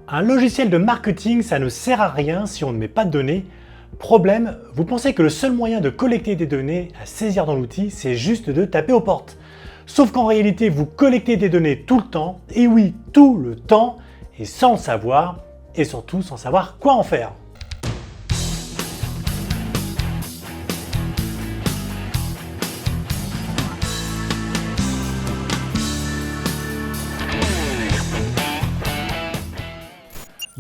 Un logiciel de marketing, ça ne sert à rien si on ne met pas de données. Problème, vous pensez que le seul moyen de collecter des données à saisir dans l'outil, c'est juste de taper aux portes. Sauf qu'en réalité, vous collectez des données tout le temps, et oui, tout le temps, et sans le savoir, et surtout sans savoir quoi en faire.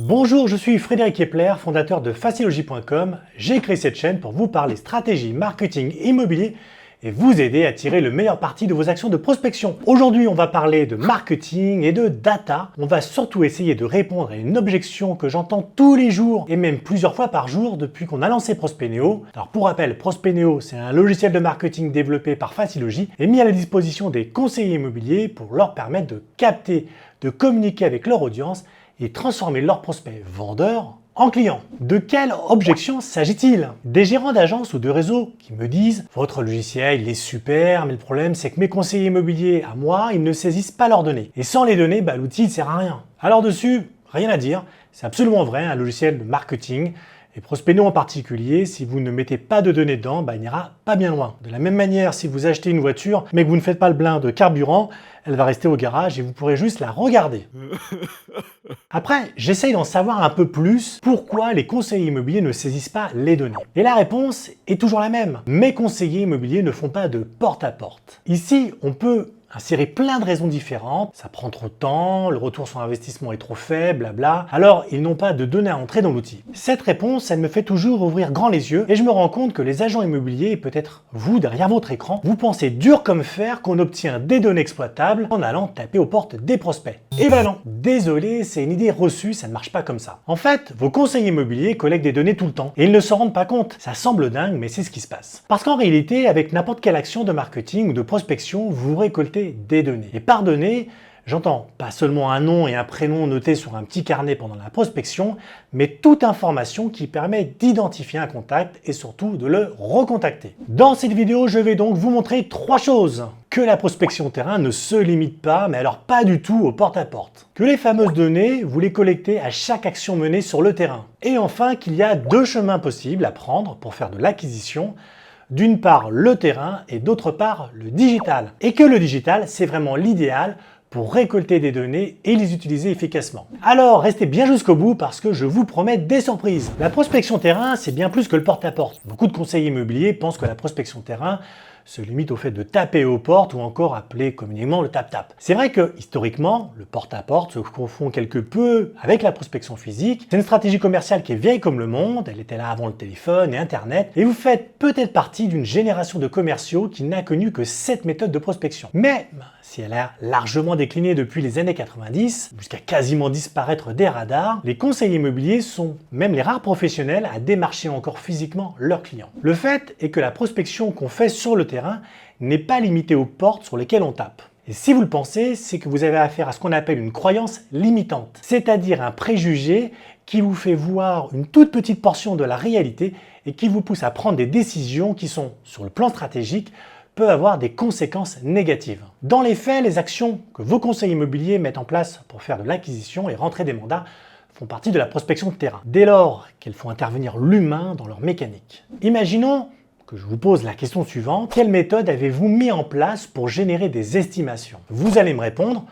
Bonjour, je suis Frédéric Kepler, fondateur de Facilogy.com. J'ai créé cette chaîne pour vous parler stratégie, marketing immobilier et vous aider à tirer le meilleur parti de vos actions de prospection. Aujourd'hui, on va parler de marketing et de data. On va surtout essayer de répondre à une objection que j'entends tous les jours et même plusieurs fois par jour depuis qu'on a lancé Prospeneo. Alors pour rappel, Prospeneo, c'est un logiciel de marketing développé par Facilogy et mis à la disposition des conseillers immobiliers pour leur permettre de capter, de communiquer avec leur audience et transformer leurs prospects vendeurs en clients. De quelle objection s'agit-il? Des gérants d'agences ou de réseaux qui me disent « Votre logiciel, il est super, mais le problème c'est que mes conseillers immobiliers, à moi, ils ne saisissent pas leurs données. Et sans les données, l'outil ne sert à rien. » Alors dessus, rien à dire, c'est absolument vrai, un logiciel de marketing. Et Prospeneo en particulier, si vous ne mettez pas de données dedans, il n'ira pas bien loin. De la même manière, si vous achetez une voiture, mais que vous ne faites pas le plein de carburant, elle va rester au garage et vous pourrez juste la regarder. Après, j'essaye d'en savoir un peu plus pourquoi les conseillers immobiliers ne saisissent pas les données. Et la réponse est toujours la même. Mes conseillers immobiliers ne font pas de porte-à-porte. Ici, on peut insérer plein de raisons différentes, ça prend trop de temps, le retour sur investissement est trop faible, blabla, alors ils n'ont pas de données à entrer dans l'outil. Cette réponse, elle me fait toujours ouvrir grand les yeux et je me rends compte que les agents immobiliers, et peut-être vous derrière votre écran, vous pensez dur comme fer qu'on obtient des données exploitables en allant taper aux portes des prospects. Et non, désolé, c'est une idée reçue, ça ne marche pas comme ça. En fait, vos conseillers immobiliers collectent des données tout le temps et ils ne s'en rendent pas compte. Ça semble dingue, mais c'est ce qui se passe. Parce qu'en réalité, avec n'importe quelle action de marketing ou de prospection, vous récoltez des données. Et par données, j'entends pas seulement un nom et un prénom notés sur un petit carnet pendant la prospection, mais toute information qui permet d'identifier un contact et surtout de le recontacter. Dans cette vidéo, je vais donc vous montrer trois choses. Que la prospection terrain ne se limite pas, mais alors pas du tout au porte-à-porte. Que les fameuses données, vous les collectez à chaque action menée sur le terrain. Et enfin, qu'il y a deux chemins possibles à prendre pour faire de l'acquisition. D'une part le terrain et d'autre part le digital. Et que le digital, c'est vraiment l'idéal pour récolter des données et les utiliser efficacement. Alors restez bien jusqu'au bout parce que je vous promets des surprises. La prospection terrain, c'est bien plus que le porte-à-porte. Beaucoup de conseillers immobiliers pensent que la prospection terrain se limite au fait de taper aux portes ou encore appelé communément le tap-tap. C'est vrai que historiquement, le porte-à-porte se confond quelque peu avec la prospection physique. C'est une stratégie commerciale qui est vieille comme le monde, elle était là avant le téléphone et Internet, et vous faites peut-être partie d'une génération de commerciaux qui n'a connu que cette méthode de prospection. Mais si elle a largement décliné depuis les années 90, jusqu'à quasiment disparaître des radars, les conseillers immobiliers sont même les rares professionnels à démarcher encore physiquement leurs clients. Le fait est que la prospection qu'on fait sur le terrain n'est pas limitée aux portes sur lesquelles on tape. Et si vous le pensez, c'est que vous avez affaire à ce qu'on appelle une croyance limitante, c'est-à-dire un préjugé qui vous fait voir une toute petite portion de la réalité et qui vous pousse à prendre des décisions qui sont, sur le plan stratégique, peuvent avoir des conséquences négatives. Dans les faits, les actions que vos conseillers immobiliers mettent en place pour faire de l'acquisition et rentrer des mandats font partie de la prospection de terrain, dès lors qu'elles font intervenir l'humain dans leur mécanique. Imaginons que je vous pose la question suivante. Quelle méthode avez-vous mis en place pour générer des estimations? Vous allez me répondre,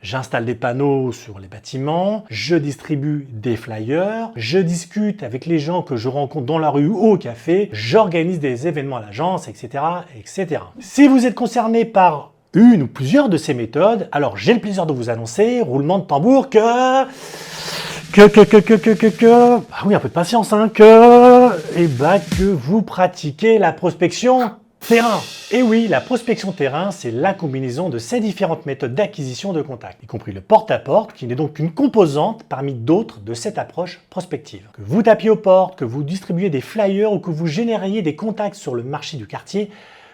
j'installe des panneaux sur les bâtiments, je distribue des flyers, je discute avec les gens que je rencontre dans la rue ou au café, j'organise des événements à l'agence, etc., etc. Si vous êtes concerné par une ou plusieurs de ces méthodes, alors j'ai le plaisir de vous annoncer, roulement de tambour, que oui, un peu de patience, que vous pratiquez la prospection terrain. Et oui, la prospection terrain, c'est la combinaison de ces différentes méthodes d'acquisition de contacts, y compris le porte-à-porte, qui n'est donc qu'une composante parmi d'autres de cette approche prospective. Que vous tapiez aux portes, que vous distribuiez des flyers ou que vous génériez des contacts sur le marché du quartier,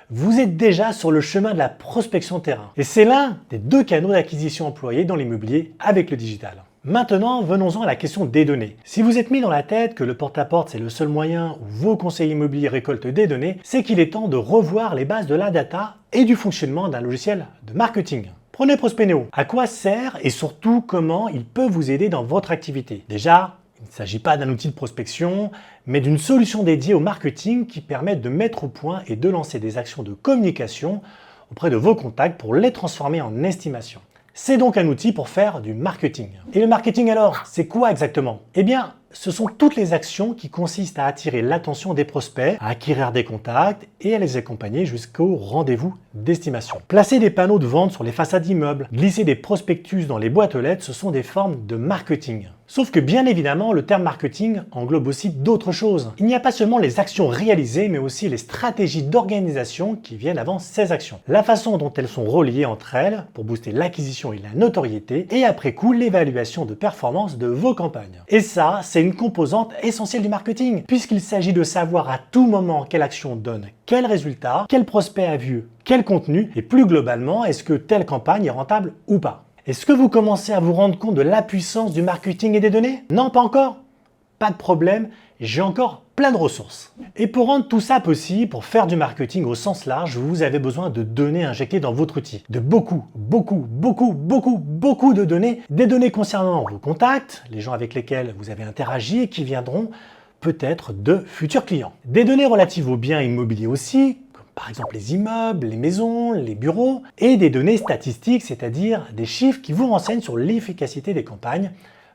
vous êtes déjà sur le chemin de la prospection terrain. Et c'est l'un des deux canaux d'acquisition employés dans l'immobilier avec le digital. Maintenant, venons-en à la question des données. Si vous êtes mis dans la tête que le porte-à-porte c'est le seul moyen où vos conseillers immobiliers récoltent des données, c'est qu'il est temps de revoir les bases de la data et du fonctionnement d'un logiciel de marketing. Prenez Prospecneo. À quoi sert et surtout comment il peut vous aider dans votre activité? Déjà, il ne s'agit pas d'un outil de prospection, mais d'une solution dédiée au marketing qui permet de mettre au point et de lancer des actions de communication auprès de vos contacts pour les transformer en estimation. C'est donc un outil pour faire du marketing. Et le marketing alors, c'est quoi exactement? Eh bien, ce sont toutes les actions qui consistent à attirer l'attention des prospects, à acquérir des contacts et à les accompagner jusqu'au rendez-vous d'estimation. Placer des panneaux de vente sur les façades d'immeubles, glisser des prospectus dans les boîtes aux lettres, ce sont des formes de marketing. Sauf que bien évidemment, le terme marketing englobe aussi d'autres choses. Il n'y a pas seulement les actions réalisées, mais aussi les stratégies d'organisation qui viennent avant ces actions. La façon dont elles sont reliées entre elles pour booster l'acquisition et la notoriété, et après coup, l'évaluation de performance de vos campagnes. Et ça, c'est une composante essentielle du marketing, puisqu'il s'agit de savoir à tout moment quelle action donne quel résultat, quel prospect a vu quel contenu, et plus globalement, est-ce que telle campagne est rentable ou pas. Est-ce que vous commencez à vous rendre compte de la puissance du marketing et des données? Non, pas encore? Pas de problème, j'ai encore plein de ressources. Et pour rendre tout ça possible, pour faire du marketing au sens large, vous avez besoin de données injectées dans votre outil. De beaucoup de données. Des données concernant vos contacts, les gens avec lesquels vous avez interagi et qui viendront peut-être de futurs clients. Des données relatives aux biens immobiliers aussi, par exemple les immeubles, les maisons, les bureaux, et des données statistiques, c'est-à-dire des chiffres qui vous renseignent sur l'efficacité des campagnes.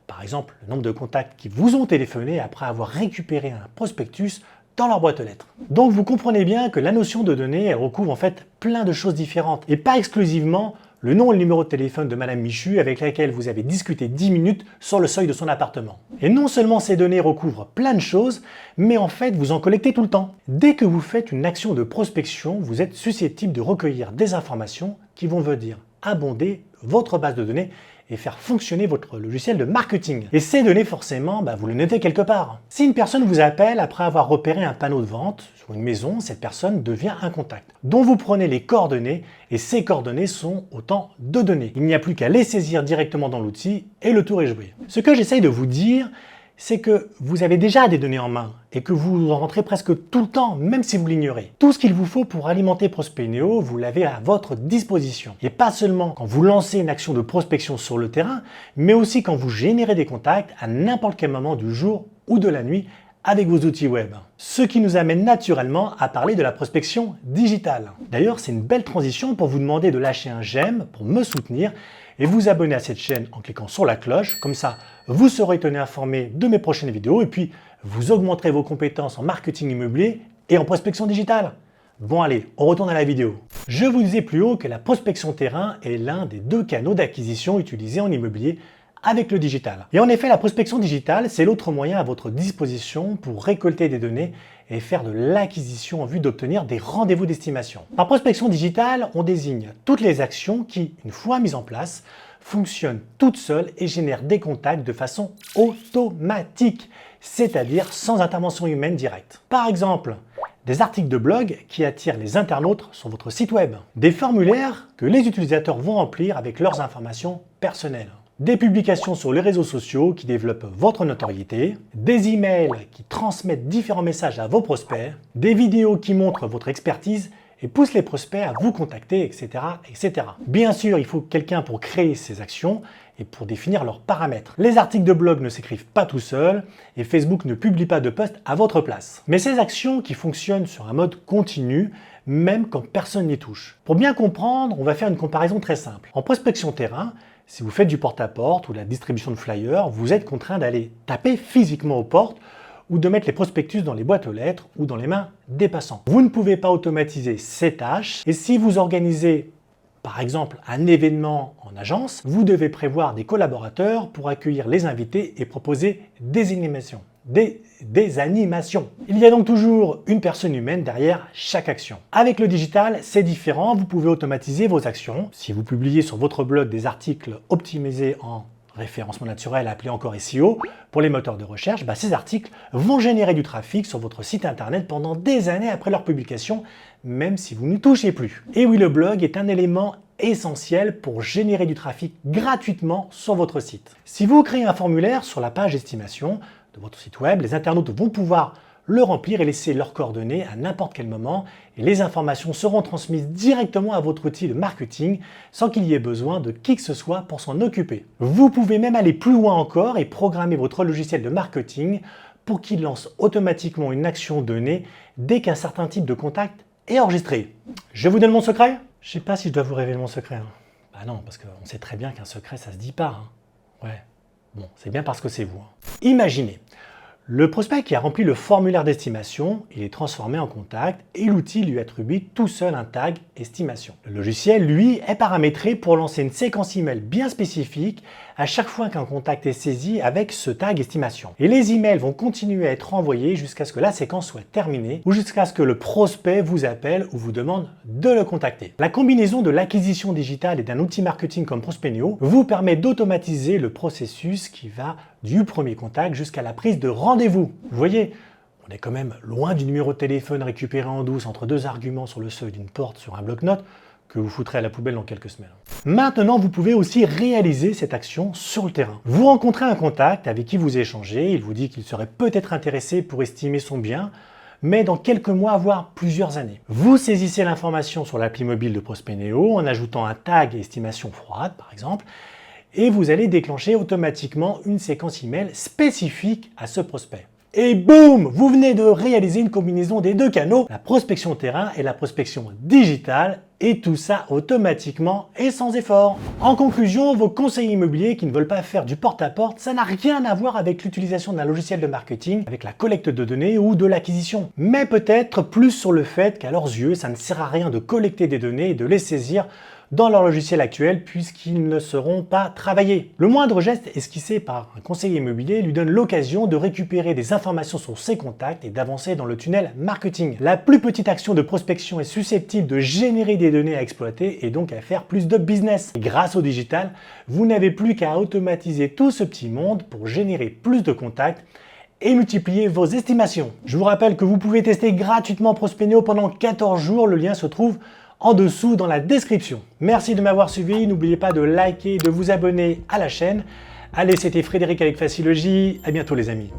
Par exemple, le nombre de contacts qui vous ont téléphoné après avoir récupéré un prospectus dans leur boîte aux lettres. Donc vous comprenez bien que la notion de données, elle recouvre en fait plein de choses différentes, et pas exclusivement le nom et le numéro de téléphone de Madame Michu avec laquelle vous avez discuté 10 minutes sur le seuil de son appartement. Et non seulement ces données recouvrent plein de choses, mais en fait vous en collectez tout le temps. Dès que vous faites une action de prospection, vous êtes susceptible de recueillir des informations qui vont venir abonder votre base de données et faire fonctionner votre logiciel de marketing. Et ces données, forcément, vous les notez quelque part. Si une personne vous appelle après avoir repéré un panneau de vente sur une maison, cette personne devient un contact, dont vous prenez les coordonnées, et ces coordonnées sont autant de données. Il n'y a plus qu'à les saisir directement dans l'outil, et le tour est joué. Ce que j'essaye de vous dire, c'est que vous avez déjà des données en main et que vous en rentrez presque tout le temps, même si vous l'ignorez. Tout ce qu'il vous faut pour alimenter Prospecneo, vous l'avez à votre disposition. Et pas seulement quand vous lancez une action de prospection sur le terrain, mais aussi quand vous générez des contacts à n'importe quel moment du jour ou de la nuit avec vos outils web. Ce qui nous amène naturellement à parler de la prospection digitale. D'ailleurs, c'est une belle transition pour vous demander de lâcher un j'aime pour me soutenir et vous abonner à cette chaîne en cliquant sur la cloche. Comme ça, vous serez tenu informé de mes prochaines vidéos et puis vous augmenterez vos compétences en marketing immobilier et en prospection digitale. Bon allez, on retourne à la vidéo. Je vous disais plus haut que la prospection terrain est l'un des deux canaux d'acquisition utilisés en immobilier avec le digital. Et en effet, la prospection digitale, c'est l'autre moyen à votre disposition pour récolter des données et faire de l'acquisition en vue d'obtenir des rendez-vous d'estimation. Par prospection digitale, on désigne toutes les actions qui, une fois mises en place, fonctionnent toutes seules et génèrent des contacts de façon automatique, c'est-à-dire sans intervention humaine directe. Par exemple, des articles de blog qui attirent les internautes sur votre site web, des formulaires que les utilisateurs vont remplir avec leurs informations personnelles, des publications sur les réseaux sociaux qui développent votre notoriété, des emails qui transmettent différents messages à vos prospects, des vidéos qui montrent votre expertise et poussent les prospects à vous contacter, etc., etc. Bien sûr, il faut quelqu'un pour créer ces actions et pour définir leurs paramètres. Les articles de blog ne s'écrivent pas tout seuls et Facebook ne publie pas de posts à votre place. Mais ces actions qui fonctionnent sur un mode continu, même quand personne n'y touche. Pour bien comprendre, on va faire une comparaison très simple. En prospection terrain, si vous faites du porte-à-porte ou de la distribution de flyers, vous êtes contraint d'aller taper physiquement aux portes ou de mettre les prospectus dans les boîtes aux lettres ou dans les mains des passants. Vous ne pouvez pas automatiser ces tâches et si vous organisez par exemple un événement en agence, vous devez prévoir des collaborateurs pour accueillir les invités et proposer des animations. Des animations. Il y a donc toujours une personne humaine derrière chaque action. Avec le digital, c'est différent, vous pouvez automatiser vos actions. Si vous publiez sur votre blog des articles optimisés en référencement naturel, appelé encore SEO, pour les moteurs de recherche, ces articles vont générer du trafic sur votre site internet pendant des années après leur publication, même si vous n'y touchez plus. Et oui, le blog est un élément essentiel pour générer du trafic gratuitement sur votre site. Si vous créez un formulaire sur la page d'estimation de votre site web, les internautes vont pouvoir le remplir et laisser leurs coordonnées à n'importe quel moment et les informations seront transmises directement à votre outil de marketing sans qu'il y ait besoin de qui que ce soit pour s'en occuper. Vous pouvez même aller plus loin encore et programmer votre logiciel de marketing pour qu'il lance automatiquement une action donnée dès qu'un certain type de contact est enregistré. Je vous donne mon secret? Je sais pas si je dois vous révéler mon secret. Bah non, parce qu'on sait très bien qu'un secret ça se dit pas. Ouais, bon, c'est bien parce que c'est vous. Imaginez, le prospect qui a rempli le formulaire d'estimation, il est transformé en contact et l'outil lui attribue tout seul un tag estimation. Le logiciel, lui, est paramétré pour lancer une séquence email bien spécifique à chaque fois qu'un contact est saisi avec ce tag estimation. Et les emails vont continuer à être envoyés jusqu'à ce que la séquence soit terminée ou jusqu'à ce que le prospect vous appelle ou vous demande de le contacter. La combinaison de l'acquisition digitale et d'un outil marketing comme Prospeneo vous permet d'automatiser le processus qui va du premier contact jusqu'à la prise de rendez-vous. Vous voyez, on est quand même loin du numéro de téléphone récupéré en douce entre deux arguments sur le seuil d'une porte sur un bloc-notes que vous foutrez à la poubelle dans quelques semaines. Maintenant, vous pouvez aussi réaliser cette action sur le terrain. Vous rencontrez un contact avec qui vous échangez, il vous dit qu'il serait peut-être intéressé pour estimer son bien, mais dans quelques mois, voire plusieurs années. Vous saisissez l'information sur l'appli mobile de Prospeneo en ajoutant un tag estimation froide, par exemple, et vous allez déclencher automatiquement une séquence email spécifique à ce prospect. Et boum, vous venez de réaliser une combinaison des deux canaux, la prospection terrain et la prospection digitale, et tout ça automatiquement et sans effort. En conclusion, vos conseillers immobiliers qui ne veulent pas faire du porte-à-porte, ça n'a rien à voir avec l'utilisation d'un logiciel de marketing, avec la collecte de données ou de l'acquisition, mais peut-être plus sur le fait qu'à leurs yeux, ça ne sert à rien de collecter des données et de les saisir dans leur logiciel actuel puisqu'ils ne seront pas travaillés. Le moindre geste esquissé par un conseiller immobilier lui donne l'occasion de récupérer des informations sur ses contacts et d'avancer dans le tunnel marketing. La plus petite action de prospection est susceptible de générer des données à exploiter et donc à faire plus de business. Et grâce au digital, vous n'avez plus qu'à automatiser tout ce petit monde pour générer plus de contacts et multiplier vos estimations. Je vous rappelle que vous pouvez tester gratuitement Prospeneo pendant 14 jours, le lien se trouve en dessous dans la description. Merci de m'avoir suivi, n'oubliez pas de liker et de vous abonner à la chaîne. Allez, c'était Frédéric avec Facilogy, à bientôt les amis.